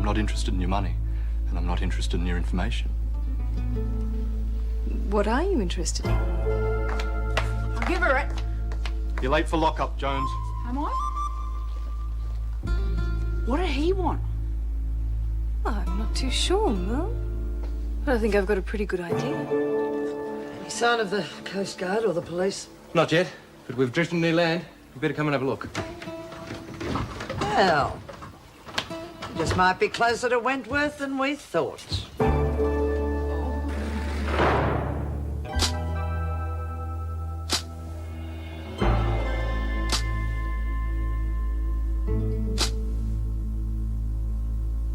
not interested in your money, and I'm not interested in your information. What are you interested in? I'll give her it. You're late for lockup, Jones. Am I? What did he want? Oh, I'm not too sure, Mel. I think I've got a pretty good idea. Any sign of the Coast Guard or the police? Not yet, but we've drifted near land. We better come and have a look. Well, it just might be closer to Wentworth than we thought.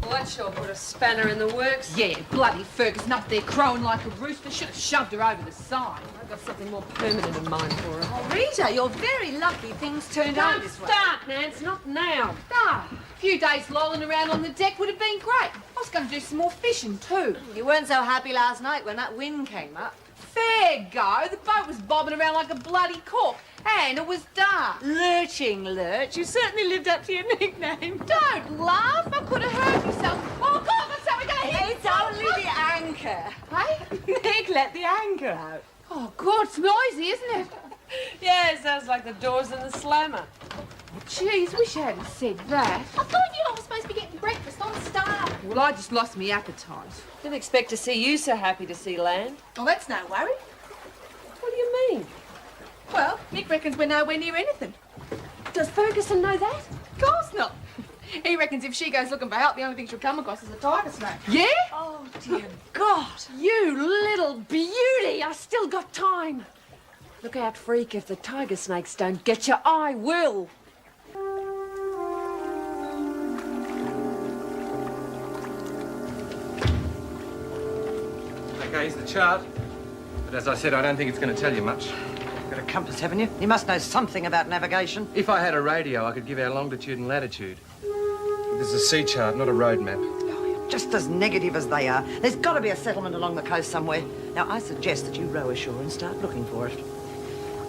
Well, that sure put a spanner in the works. Yeah, bloody Ferguson up there crowing like a rooster. Should have shoved her over the side. I've got something more permanent in mind for her. Oh, Rita, you're very lucky things turned out Don't this way. start, Nance, not now. Ah, a few days lolling around on the deck would have been great. I was going to do some more fishing too. You weren't so happy last night when that wind came up. Fair go. The boat was bobbing around like a bloody cork. And it was dark. Lurching Lurch. You certainly lived up to your nickname. Don't laugh. I could have hurt myself. Oh, God, what's that? We're going to hit. It's only the anchor. Hey? Nick let the anchor out. Oh, God, it's noisy, isn't it? Yeah, it sounds like the doors in the slammer. Jeez, wish I hadn't said that. I thought you lot were supposed to be getting breakfast on Star. Well, I just lost my appetite. Didn't expect to see you so happy to see land. Oh, that's no worry. What do you mean? Well, Nick reckons we're nowhere near anything. Does Ferguson know that? Of course not. He reckons if she goes looking for help, the only thing she'll come across is a tiger snake. Yeah? Oh, dear God. You little beauty! I still got time. Look out, freak. If the tiger snakes don't get you, I will. Okay, here's the chart. But as I said, I don't think it's going to tell you much. Got a compass, haven't you? You must know something about navigation. If I had a radio, I could give our longitude and latitude. This is a sea chart, not a road map. Just as negative as they are, there's got to be a settlement along the coast somewhere. Now, I suggest that you row ashore and start looking for it.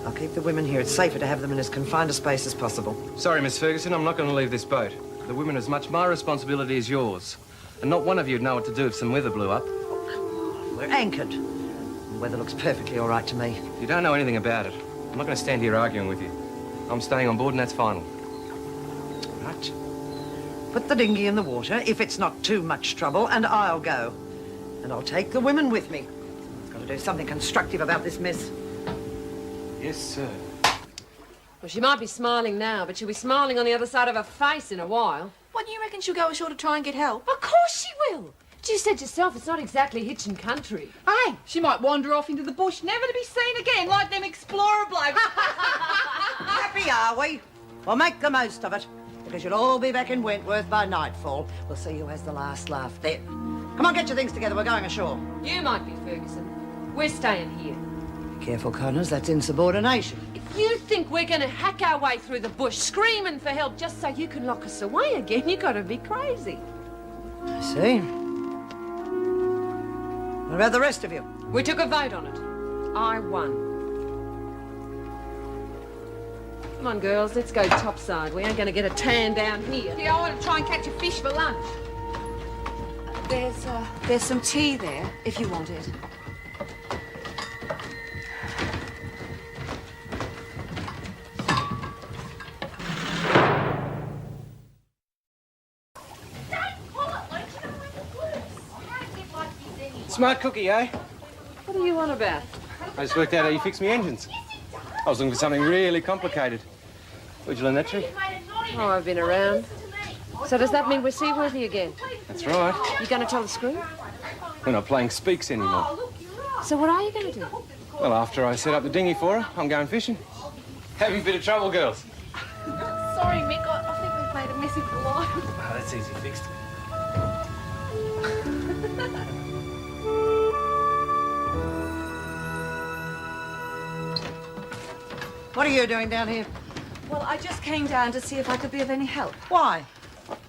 I'll keep the women here. It's safer to have them in as confined a space as possible. Sorry, Miss Ferguson, I'm not going to leave this boat. The women are as much my responsibility as yours. And not one of you'd know what to do if some weather blew up. We're anchored. The weather looks perfectly all right to me. You don't know anything about it. I'm not going to stand here arguing with you. I'm staying on board and that's final. Right. Put the dinghy in the water, if it's not too much trouble, and I'll go. And I'll take the women with me. I've got to do something constructive about this mess. Yes, sir. Well, she might be smiling now, but she'll be smiling on the other side of her face in a while. What, do you reckon she'll go ashore to try and get help? Of course she will. You said yourself it's not exactly hitching country. Hey, she might wander off into the bush, never to be seen again, like them explorer blokes. Happy, are we? We'll make the most of it, because you'll all be back in Wentworth by nightfall. We'll see who has the last laugh then. Come on, get your things together. We're going ashore. You might be, Ferguson. We're staying here. Be careful, Connors. That's insubordination. If you think we're going to hack our way through the bush, screaming for help just so you can lock us away again, you got to be crazy. I see. What about the rest of you? We took a vote on it. I won. Come on, girls, let's go topside. We ain't going to get a tan down here. Yeah, I want to try and catch a fish for lunch. There's some tea there, if you want it. Smart cookie, eh? What are you on about? I just worked out how you fix me engines. I was looking for something really complicated. Where'd you learn that trick? Oh, I've been around. So does that mean we're seaworthy again? That's right. You going to tell the screw? We're not playing speaks anymore. So what are you going to do? Well, after I set up the dinghy for her, I'm going fishing. Having a bit of trouble, girls. Sorry, Mick. I think we've made a mess of the line. Oh, that's easy fixed. What are you doing down here? Well, I just came down to see if I could be of any help. Why?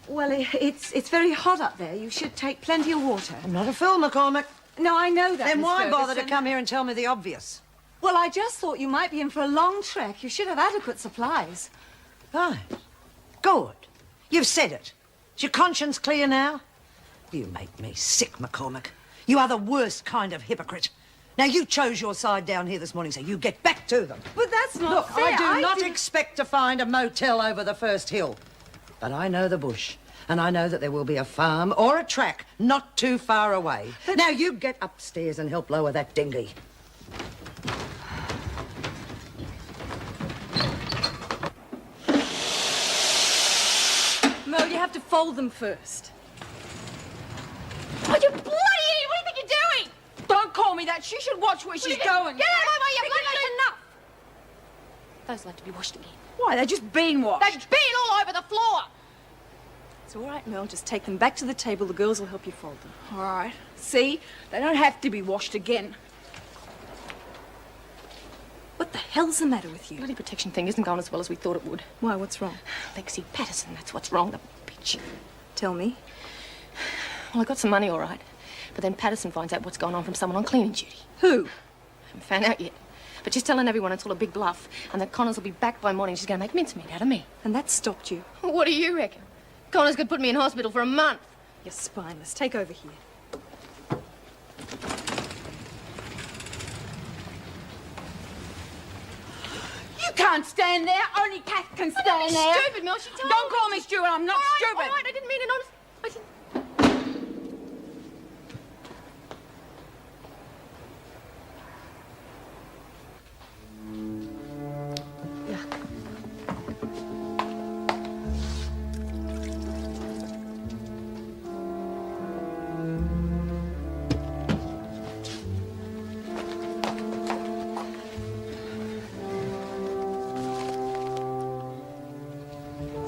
Well, it's very hot up there. You should take plenty of water. I'm not a fool, McCormick. No, I know that, Then Miss why bother to Ferguson. come here and tell me the obvious? Well, I just thought you might be in for a long trek. You should have adequate supplies. Right. Good. You've said it. Is your conscience clear now? You make me sick, McCormick. You are the worst kind of hypocrite. Now, you chose your side down here this morning, so you get back to them. But that's not Look, fair. I do not didn't- expect to find a motel over the first hill. But I know the bush, and I know that there will be a farm or a track not too far away. Now, you get upstairs and help lower that dinghy. Mel, you have to fold them first. Oh, you bloody idiot! What do you think you're doing? Don't call me that. She should watch where she's going. Get out of my way, you bloody enough! Those like to be washed again. Why? They're just being washed. They've been all over the floor! It's all right, Mel. Just take them back to the table. The girls will help you fold them. All right. See? They don't have to be washed again. What the hell's the matter with you? Bloody protection thing isn't going as well as we thought it would. Why, what's wrong? Lexi Patterson, that's what's wrong, the bitch. Tell me. Well, I got some money, all right. But then Patterson finds out what's going on from someone on cleaning duty. Who? Haven't found out yet. But she's telling everyone it's all a big bluff, and that Connors will be back by morning. She's going to make mincemeat out of me. And that stopped you. What do you reckon? Connors could put me in hospital for a month. You're spineless. Take over here. You can't stand there. Only Kath can stand there. Stupid, Mel. She told Don't me. call me stupid. I'm not stupid. All right, I didn't mean it, honest. I didn't.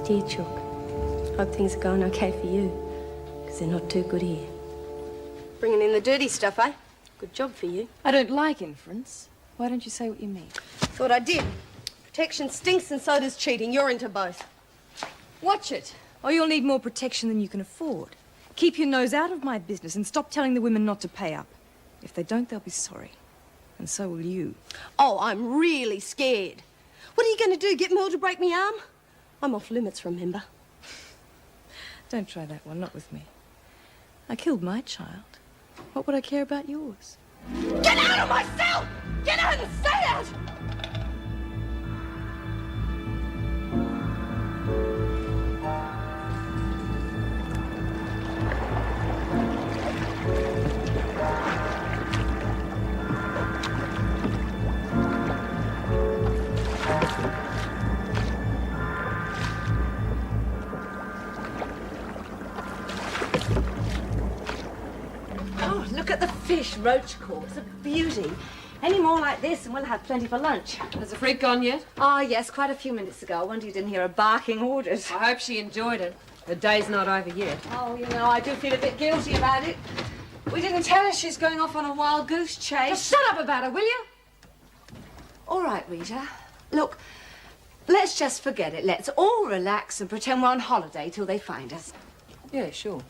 Dear Chook, hope things are going okay for you, because they're not too good here. Bringing in the dirty stuff, eh? Good job for you. I don't like inference. Why don't you say what you mean? Thought I did. Protection stinks and so does cheating. You're into both. Watch it, or you'll need more protection than you can afford. Keep your nose out of my business and stop telling the women not to pay up. If they don't, they'll be sorry. And so will you. Oh, I'm really scared. What are you going to do, get Mel to break me arm? I'm off limits, remember? Don't try that one, not with me. I killed my child. What would I care about yours? Get out of my cell! Get out and say that! Oh, look at the fish Roach caught. It's a beauty. Any more like this and we'll have plenty for lunch. Has the freak gone yet? Ah, yes, quite a few minutes ago. I wonder you didn't hear her barking orders. I hope she enjoyed it. The day's not over yet. Oh, you know, I do feel a bit guilty about it. We didn't tell her she's going off on a wild goose chase. Just shut up about her, will you? All right, Rita. Look, let's just forget it. Let's all relax and pretend we're on holiday till they find us. Yeah, sure.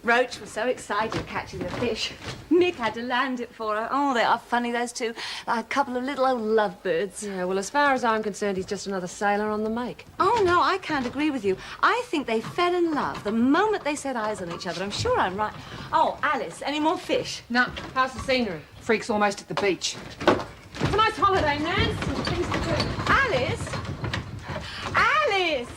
Roach was so excited catching the fish. Mick had to land it for her. Oh, they are funny, those two. Like a couple of little old lovebirds. Yeah, well, as far as I'm concerned, he's just another sailor on the make. Oh, no, I can't agree with you. I think they fell in love the moment they set eyes on each other. I'm sure I'm right. Oh, Alice, any more fish? No, how's the scenery? Freak's almost at the beach. Have a nice holiday, Nance. Things to do. Alice! Alice!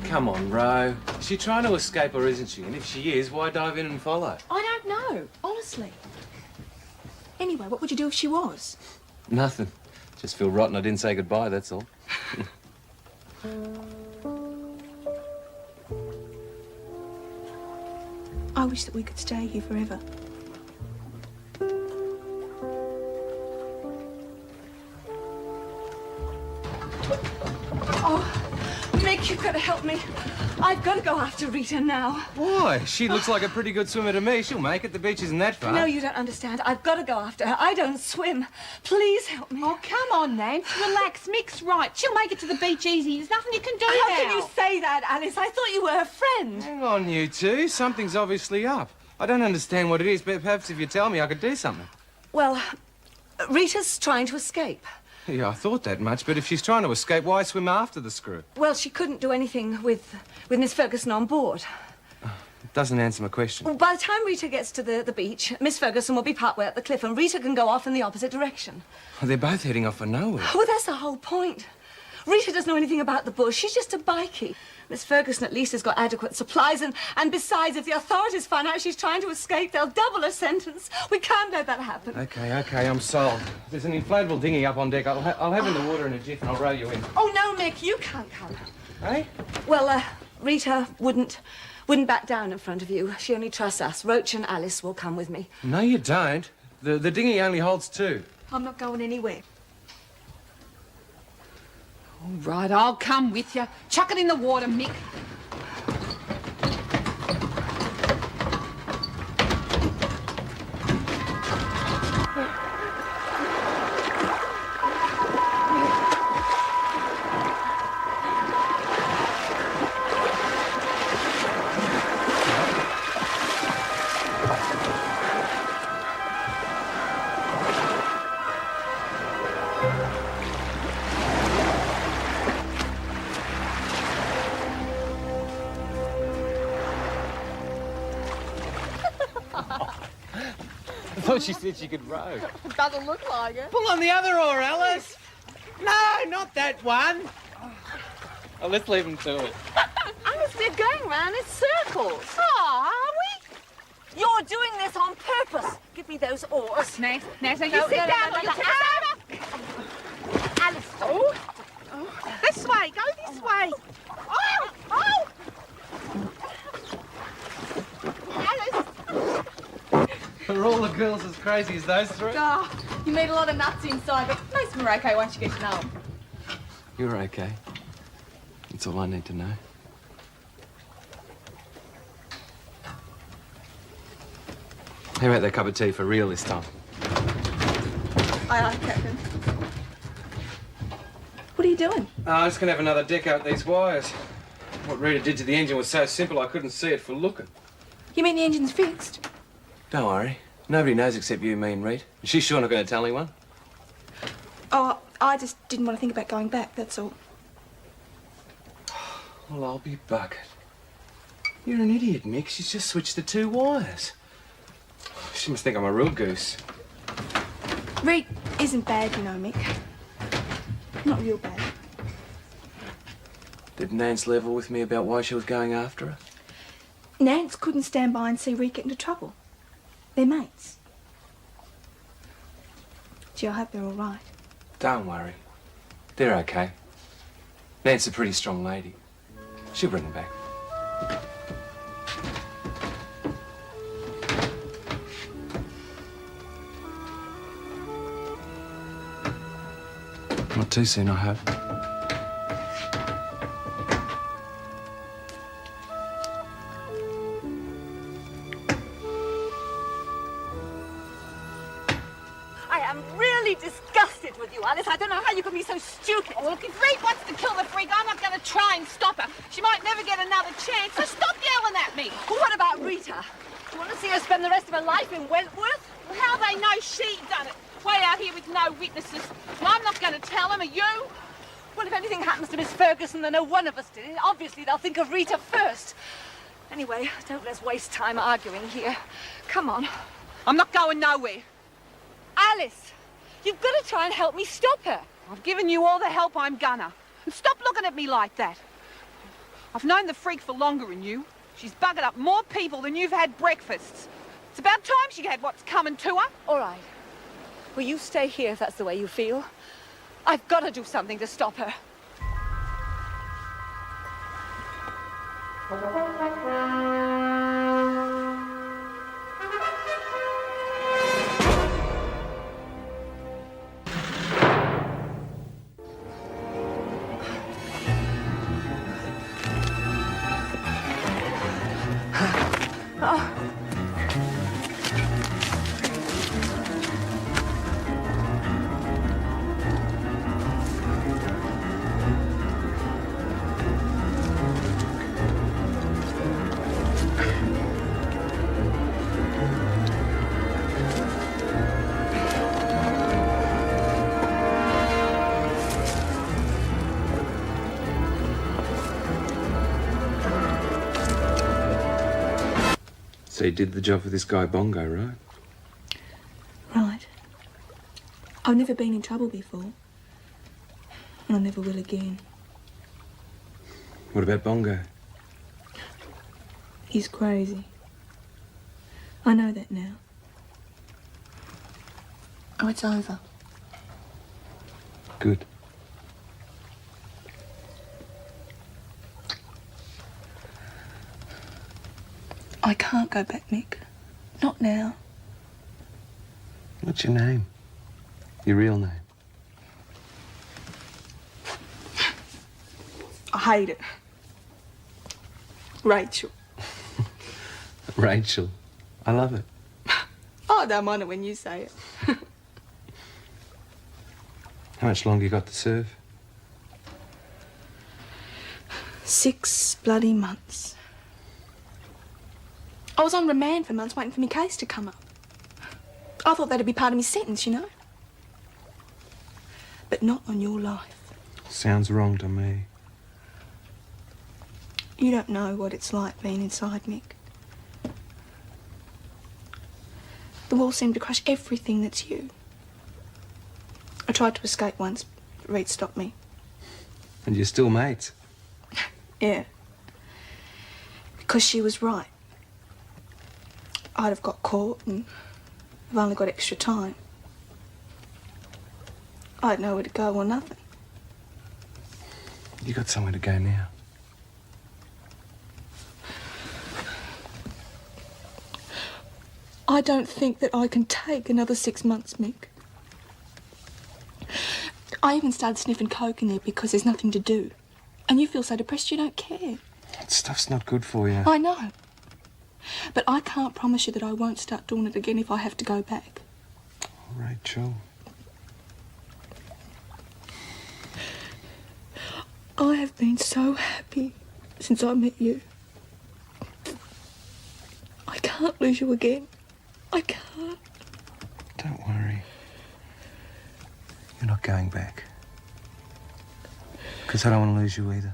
Come on, Ro. Is she trying to escape or isn't she? And if she is, why dive in and follow? I don't know, honestly. Anyway, what would you do if she was? Nothing. Just feel rotten I didn't say goodbye, that's all. I wish that we could stay here forever. Mick, you've got to help me. I've got to go after Rita now. Why? She looks like a pretty good swimmer to me. She'll make it. The beach isn't that far. No, you don't understand. I've got to go after her. I don't swim. Please help me. Oh, come on, Nance. Relax. Mick's right. She'll make it to the beach easy. There's nothing you can do How now. can you say that, Alice? I thought you were a friend. Hang on, you two. Something's obviously up. I don't understand what it is, but perhaps if you tell me, I could do something. Well, Rita's trying to escape. Yeah, I thought that much, but if she's trying to escape, why swim after the screw? Well, she couldn't do anything with Miss Ferguson on board. It doesn't answer my question. Well, by the time Rita gets to the beach, Miss Ferguson will be partway up the cliff and Rita can go off in the opposite direction. Well, they're both heading off for nowhere. Well, that's the whole point. Rita doesn't know anything about the bush. She's just a bikie. Miss Ferguson at least has got adequate supplies, and besides, if the authorities find out she's trying to escape, they'll double her sentence. We can't let that happen. Okay, I'm sold. There's an inflatable dinghy up on deck. I'll have in the water in a jiff and I'll row you in. Oh, no, Mick, you can't come. Hey? Well, Rita wouldn't back down in front of you. She only trusts us. Roach and Alice will come with me. No, you don't. The dinghy only holds two. I'm not going anywhere. All right, I'll come with you. Chuck it in the water, Mick. I thought she said she could row. Doesn't look like it. Pull on the other oar, Alice. No, not that one. Oh, let's leave them to it. Alice, we're going round in circles. Oh, are we? You're doing this on purpose. Give me those oars. Nance, you sit no, down. no, You no. Alice, Oh. This way, go this way. Oh, oh. Alice. Are all the girls as crazy as those three? Oh, you meet a lot of nuts inside, but most of them are okay once you get to know them. You're okay. That's all I need to know. How about that cup of tea for real this time? Aye, aye, Captain. What are you doing? I'm just gonna have another deck out these wires. What Rita did to the engine was so simple I couldn't see it for looking. You mean the engine's fixed? Don't worry. Nobody knows except you, me and Reed. She's sure not going to tell anyone. Oh, I just didn't want to think about going back, that's all. Well, I'll be bucket. You're an idiot, Mick. She's just switched the two wires. She must think I'm a real goose. Reed isn't bad, you know, Mick. Not real bad. Did Nance level with me about why she was going after her? Nance couldn't stand by and see Reed get into trouble. They're mates. Gee, I hope they're all right. Don't worry. They're okay. Nance is a pretty strong lady. She'll bring them back. Not too soon, I hope. I am really disgusted with you, Alice. I don't know how you can be so stupid. Oh, look, if Reed wants to kill the freak, I'm not going to try and stop her. She might never get another chance, so stop yelling at me. Well, what about Rita? Do you want to see her spend the rest of her life in Wentworth? Well, how they know she done it? Way out here with no witnesses. Well, I'm not going to tell them, are you? Well, if anything happens to Miss Ferguson, then no one of us did it. Obviously, they'll think of Rita first. Anyway, don't let's waste time arguing here. Come on. I'm not going nowhere. Alice, you've got to try and help me stop her. I've given you all the help I'm gonna. And stop looking at me like that. I've known the freak for longer than you. She's buggered up more people than you've had breakfasts. It's about time she had what's coming to her. All right. Will you stay here if that's the way you feel? I've got to do something to stop her. So you did the job for this guy Bongo, right? Right. I've never been in trouble before. And I never will again. What about Bongo? He's crazy. I know that now. Oh, it's over. Good. I can't go back, Mick. Not now. What's your name? Your real name? I hate it. Rachel. Rachel. I love it. Oh, I don't mind it when you say it. How much longer you got to serve? 6 bloody months. I was on remand for months waiting for my case to come up. I thought that'd be part of my sentence, you know. But not on your life. Sounds wrong to me. You don't know what it's like being inside, Mick. The wall seemed to crush everything that's you. I tried to escape once, but Reed stopped me. And you're still mates? Yeah. Because she was right. I'd have got caught and I've only got extra time. I'd know where to go or nothing. You got somewhere to go now. I don't think that I can take another 6 months, Mick. I even started sniffing coke in there because there's nothing to do. And you feel so depressed you don't care. That stuff's not good for you. I know. But I can't promise you that I won't start doing it again if I have to go back. Rachel. I have been so happy since I met you. I can't lose you again. I can't. Don't worry. You're not going back. Because I don't want to lose you either.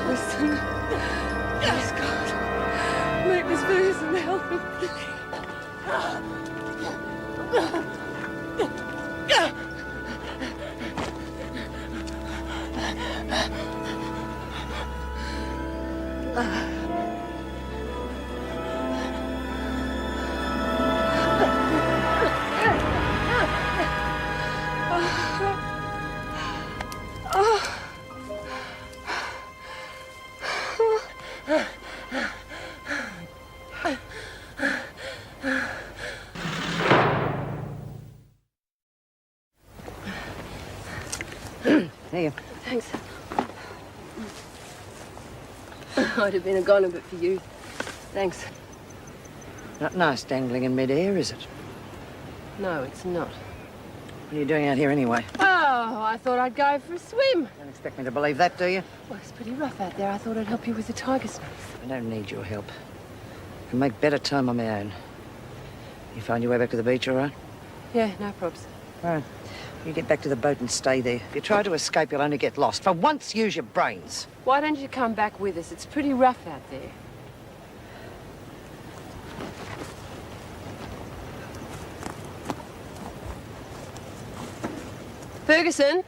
Listen. Yes, God. Make Miss Ferguson help me, Here. Thanks. I'd have been a goner but for you. Thanks. Not nice dangling in mid-air, is it? No, it's not. What are you doing out here anyway? Oh, I thought I'd go for a swim. Don't expect me to believe that, do you? Well, it's pretty rough out there. I thought I'd help you with the tiger snakes. I don't need your help. I can make better time on my own. You find your way back to the beach, all right? Yeah, no probs. All right. You get back to the boat and stay there. If you try to escape, you'll only get lost. For once, use your brains. Why don't you come back with us? It's pretty rough out there. Ferguson?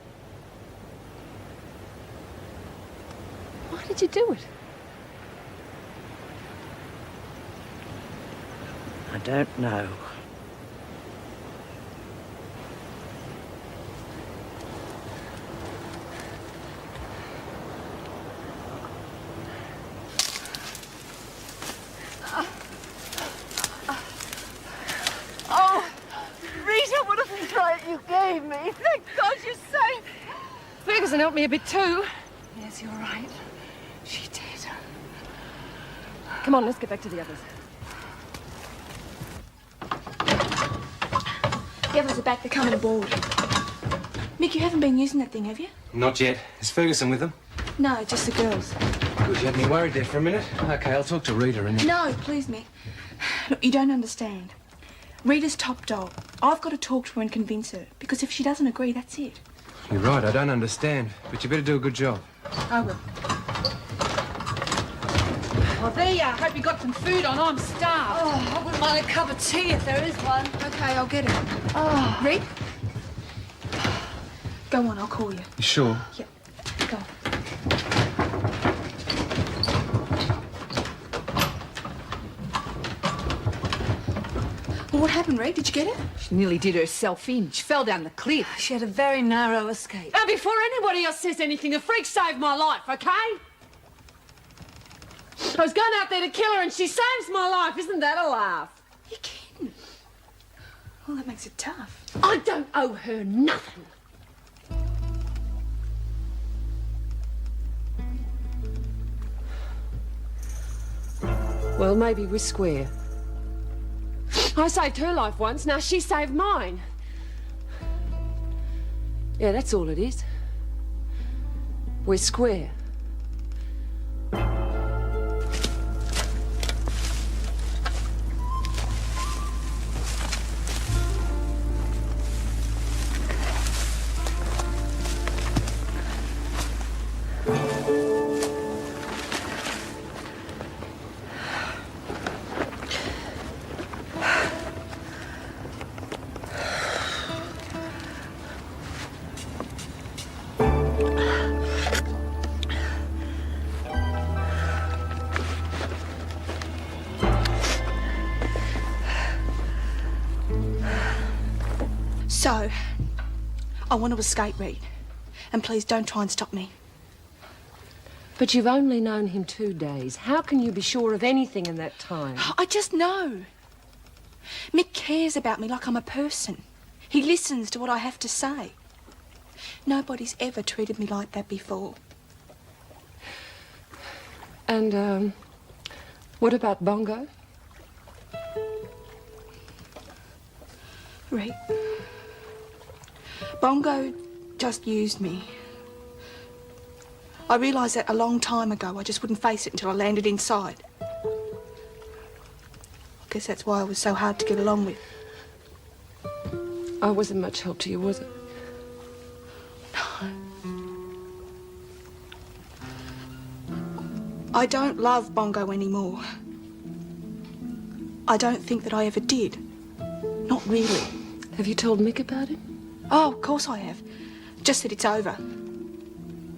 Why did you do it? I don't know. Oh, Rita, what a fright you gave me. Thank God you're safe. Ferguson helped me a bit too. Yes, you're right. She did. Come on, let's get back to the others. The others are back. They're coming aboard. Mick, you haven't been using that thing, have you? Not yet. Is Ferguson with them? No, just the girls. Good, you had me worried there for a minute. Okay, I'll talk to Rita and... No, please, Mick. Look, you don't understand. Rita's top dog. I've got to talk to her and convince her, because if she doesn't agree, that's it. You're right, I don't understand. But you better do a good job. I will. Well, there you are. Hope you got some food on. I'm starved. Oh, I wouldn't mind a cup of tea if there is one. Okay, I'll get it. Oh. Reed? Go on, I'll call you. You sure? Yep, go. Well, what happened, Reed? Did you get it? She nearly did herself in. She fell down the cliff. She had a very narrow escape. Now, before anybody else says anything, the freak saved my life, okay? I was going out there to kill her and she saves my life. Isn't that a laugh? You kidding? Well, that makes it tough. I don't owe her nothing. Well, maybe we're square. I saved her life once, now she saved mine. Yeah, that's all it is. We're square. So, I want to escape, Reed. And please don't try and stop me. But you've only known him 2 days. How can you be sure of anything in that time? I just know. Mick cares about me like I'm a person. He listens to what I have to say. Nobody's ever treated me like that before. And, what about Bongo? Reed, Bongo just used me. I realised that a long time ago. I just wouldn't face it until I landed inside. I guess that's why I was so hard to get along with. I wasn't much help to you, was it? I don't love Bongo anymore. I don't think that I ever did. Not really. Have you told Mick about it? Oh, of course I have. Just that it's over.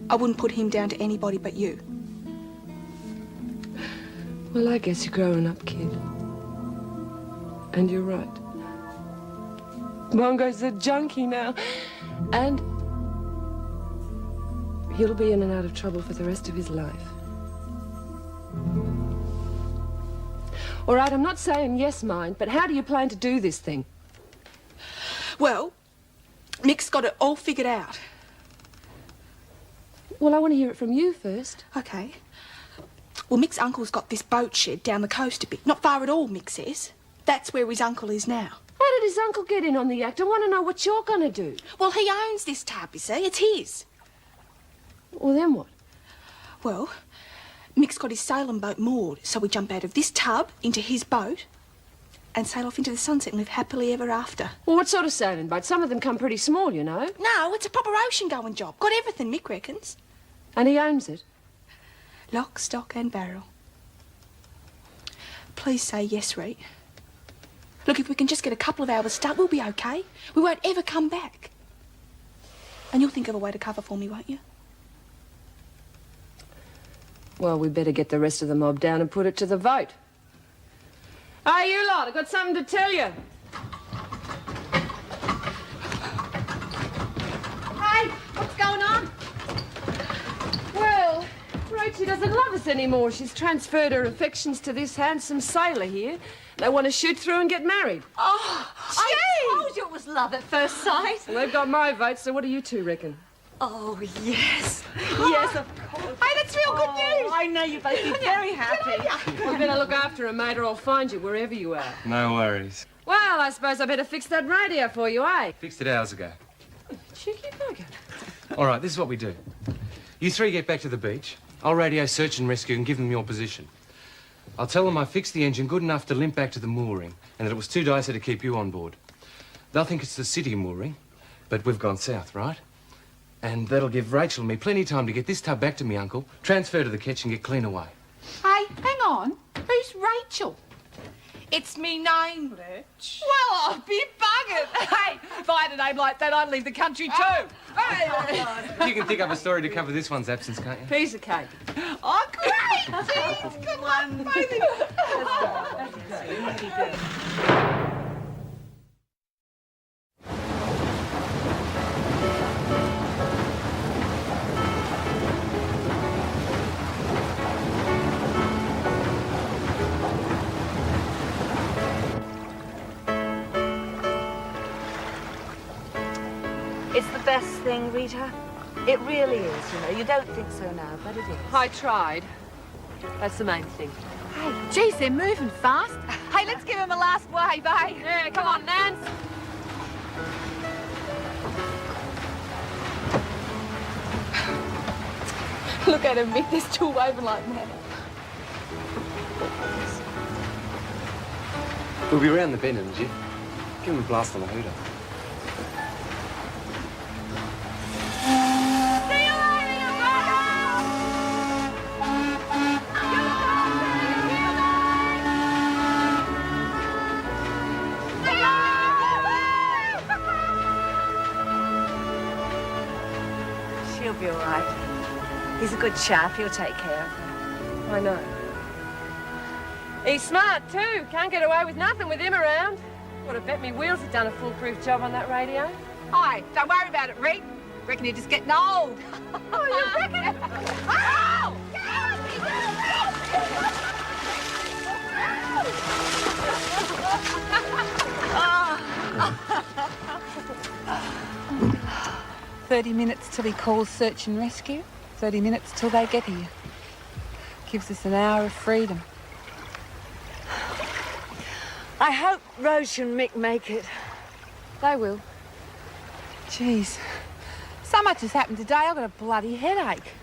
I wouldn't put him down to anybody but you. Well, I guess you're growing up, kid. And you're right. Bongo's a junkie now. And he'll be in and out of trouble for the rest of his life. All right, I'm not saying yes, mind, but how do you plan to do this thing? Well, Mick's got it all figured out. Well, I want to hear it from you first. Okay. Well, Mick's uncle's got this boat shed down the coast a bit. Not far at all, Mick says. That's where his uncle is now. How did his uncle get in on the act? I want to know what you're going to do. Well, he owns this tub, you see. It's his. Well, then what? Well, Mick's got his sailing boat moored, so we jump out of this tub into his boat and sail off into the sunset and live happily ever after. Well, what sort of sailing boat? Some of them come pretty small, you know. No, it's a proper ocean-going job. Got everything, Mick reckons. And he owns it. Lock, stock and barrel. Please say yes, Reet. Look, if we can just get a couple of hours start, we'll be okay. We won't ever come back. And you'll think of a way to cover for me, won't you? Well, we better get the rest of the mob down and put it to the vote. Hey, you lot, I've got something to tell you. Hey, what's going on? Well, Rachel doesn't love us anymore. She's transferred her affections to this handsome sailor here. They want to shoot through and get married. Oh, I told you it was love at first sight. Well, they've got my vote, so what do you two reckon? Oh, yes. Yes, of course. Hey, that's real good news. I know you'll both be very happy. You better look after her, mate, or I'll find you wherever you are. No worries. Well, I suppose I better fix that radio for you, eh? Fixed it hours ago. Cheeky bugger. All right, this is what we do. You three get back to the beach. I'll radio search and rescue and give them your position. I'll tell them I fixed the engine good enough to limp back to the mooring and that it was too dicey to keep you on board. They'll think it's the city mooring, but we've gone south, right? And that'll give Rachel and me plenty of time to get this tub back to me uncle, transfer to the ketch and get clean away. Hey, hang on. Who's Rachel? It's me name, Lurch. Well, I'll be buggered. Hey, if I had a name like that, I'd leave the country too. You can think up a story to cover this one's absence, can't you? Piece of cake. Oh, great! Jeez, good one, baby. It's the best thing, Rita. It really is, you know. You don't think so now, but it is. I tried. That's the main thing. Hey, geez, they're moving fast. Hey, let's give them a last wave, eh? Yeah, come on, Nance. Look at him, Mick. They're still waving like mad. We'll be round the bend in a jiff. Give them a blast on the hooter. She'll be all right. He's a good chap. He'll take care of her. I know. He's smart, too. Can't get away with nothing with him around. Would have bet me Wheels had done a foolproof job on that radio. Hi, don't worry about it, Reet. Reckon you're just getting old. Oh, you reckon? Oh! 30 minutes till he calls search and rescue. 30 minutes till they get here. Gives us an hour of freedom. I hope Roche and Mick make it. They will. Jeez. So much has happened today, I've got a bloody headache.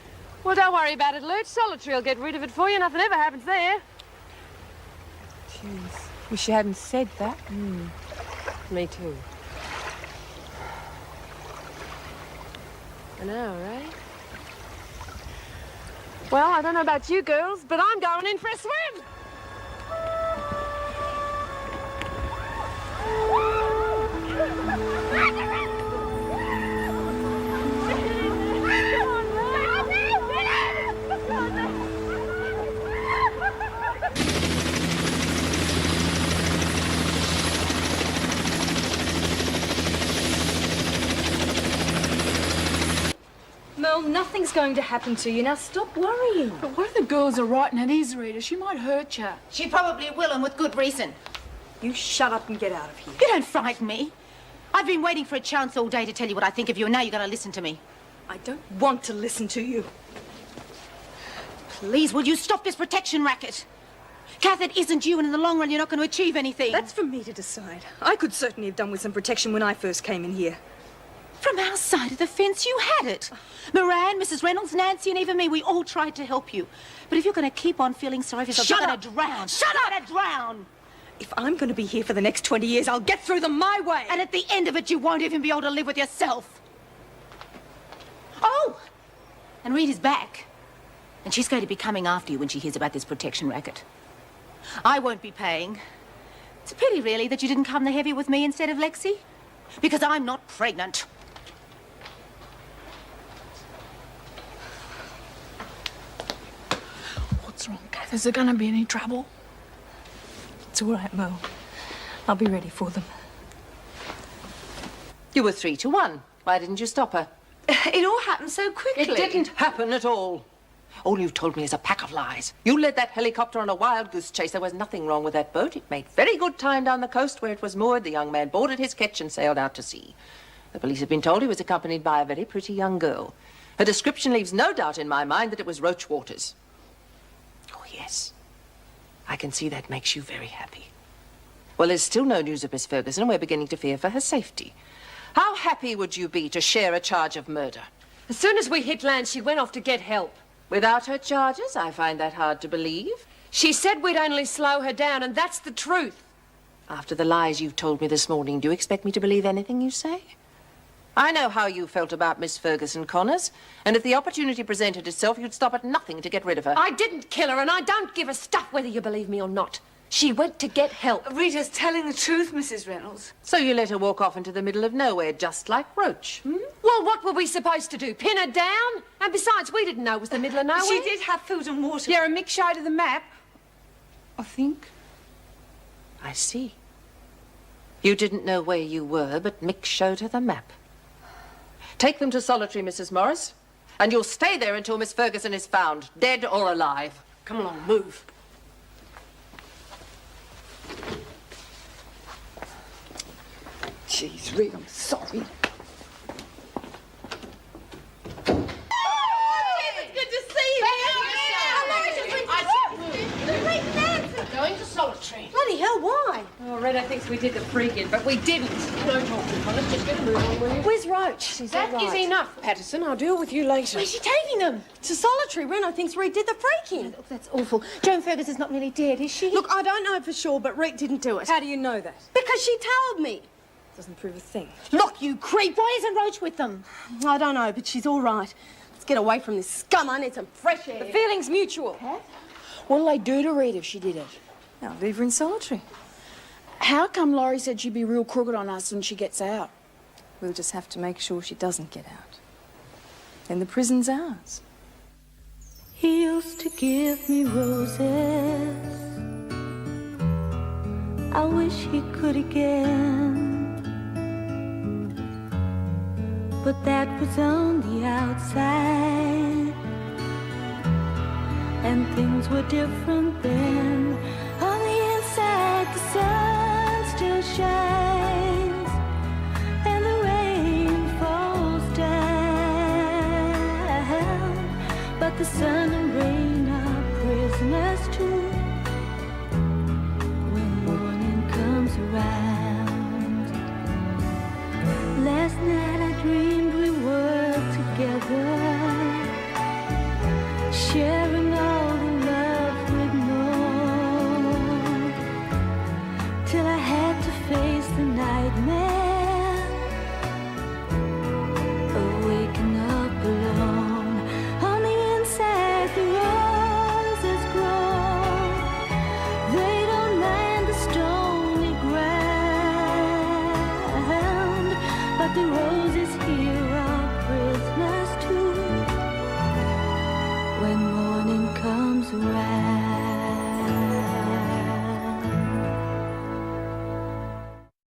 Well, don't worry about it, Lurch. Solitary will get rid of it for you. Nothing ever happens there. Jeez. Wish you hadn't said that. Me too. I know, right? Well, I don't know about you girls, but I'm going in for a swim. Mel, nothing's going to happen to you. Now stop worrying. But what if the girls are right and it is Rita? She might hurt you. She probably will, and with good reason. You shut up and get out of here. You don't frighten me. I've been waiting for a chance all day to tell you what I think of you, and now you're going to listen to me. I don't want to listen to you. Please, will you stop this protection racket? Kath, it isn't you, and in the long run, you're not going to achieve anything. That's for me to decide. I could certainly have done with some protection when I first came in here. From our side of the fence, you had it. Moran, Mrs. Reynolds, Nancy, and even me, we all tried to help you. But if you're going to keep on feeling sorry for yourself, you're going to drown. Shut up! You're going to drown. If I'm going to be here for the next 20 years, I'll get through them my way. And at the end of it, you won't even be able to live with yourself. Oh! And Rita's back. And she's going to be coming after you when she hears about this protection racket. I won't be paying. It's a pity, really, that you didn't come the heavy with me instead of Lexi. Because I'm not pregnant. What's wrong, Kath? Is there going to be any trouble? It's all right, Mo. I'll be ready for them. You were 3-1. Why didn't you stop her? It all happened so quickly. It didn't happen at all. All you've told me is a pack of lies. You led that helicopter on a wild goose chase. There was nothing wrong with that boat. It made very good time down the coast where it was moored. The young man boarded his ketch and sailed out to sea. The police have been told he was accompanied by a very pretty young girl. Her description leaves no doubt in my mind that it was Roach Waters. Oh, yes. I can see that makes you very happy. Well, there's still no news of Miss Ferguson, and we're beginning to fear for her safety. How happy would you be to share a charge of murder? As soon as we hit land, she went off to get help. Without her charges? I find that hard to believe. She said we'd only slow her down, and that's the truth. After the lies you've told me this morning, do you expect me to believe anything you say? I know how you felt about Miss Ferguson, Connors, and if the opportunity presented itself, you'd stop at nothing to get rid of her. I didn't kill her, and I don't give a stuff whether you believe me or not. She went to get help. Rita's telling the truth, Mrs. Reynolds. So you let her walk off into the middle of nowhere, just like Roach, hmm? Well, what were we supposed to do? Pin her down? And besides, we didn't know it was the middle of nowhere. She did have food and water. Yeah, and Mick showed her the map, I think. I see. You didn't know where you were, but Mick showed her the map. Take them to Solitary, Mrs. Morris, and you'll stay there until Miss Ferguson is found, dead or alive. Come along, move. Jeez, Reed, I'm sorry. Going to Solitary. Bloody hell, why? Oh, Reda thinks we did the freaking, but we didn't. No talking, Connors. Just get a move on, will you? Where's Roach? She's That all right. is enough, Patterson. I'll deal with you later. Where's she taking them? To Solitary. Reno thinks Reed did the freaking. Look, that's awful. Joan Ferguson's not really dead, is she? Look, I don't know for sure, but Reed didn't do it. How do you know that? Because she told me. Doesn't prove a thing. Look, you creep. Why isn't Roach with them? I don't know, but she's all right. Let's get away from this scum. I need some fresh air. The feeling's mutual. What'll they do to Reed if she did it? Now, leave her in Solitary. How come Laurie said she'd be real crooked on us when she gets out? We'll just have to make sure she doesn't get out. Then the prison's ours. He used to give me roses. I wish he could again. But that was on the outside, and things were different then. On the inside, the sun still shines, and the rain falls down, but the sun